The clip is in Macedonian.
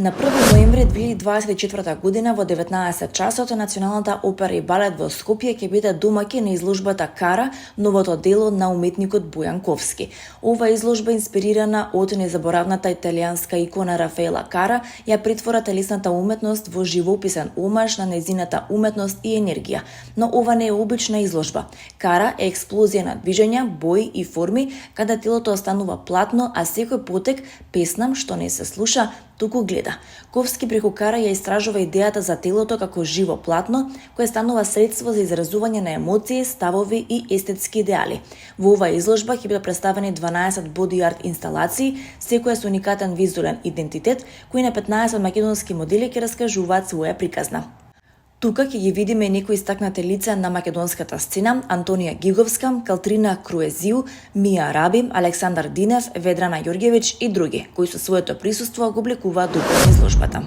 На 1 ноември 2024 година во 19 часот Националната опера и балет во Скопје ќе биде домаќин на изложбата Кара, новото дело на уметникот Бојан Ковски. Ова изложба, инспирирана од незаборавната италијанска икона Рафаела Кара, ја претвора телесната уметност во живописен омаж на нејзината уметност и енергија. Но ова не е обична изложба. Кара е експлозија на движења, бои и форми, каде телото останува платно, а секој потек песнам што не се слуша, туку гледа. Ковски преку Кара ја истражува идејата за телото како живо платно, кое станува средство за изразување на емоции, ставови и естетски идеали. Во оваа изложба ќе бидат представени 12 боди арт инсталации, секоја со уникатен визуелен идентитет, кои на 15 македонски модели ќе раскажуваат своја приказна. Тука ќе ги видиме некои истакнати лица на македонската сцена: Антонија Гиговска, Калтрина Круезију, Мија Раби, Александар Динев, Ведрана Ѓорѓевиќ и други, кои со своето присуство го облекуваат духот на изложбата.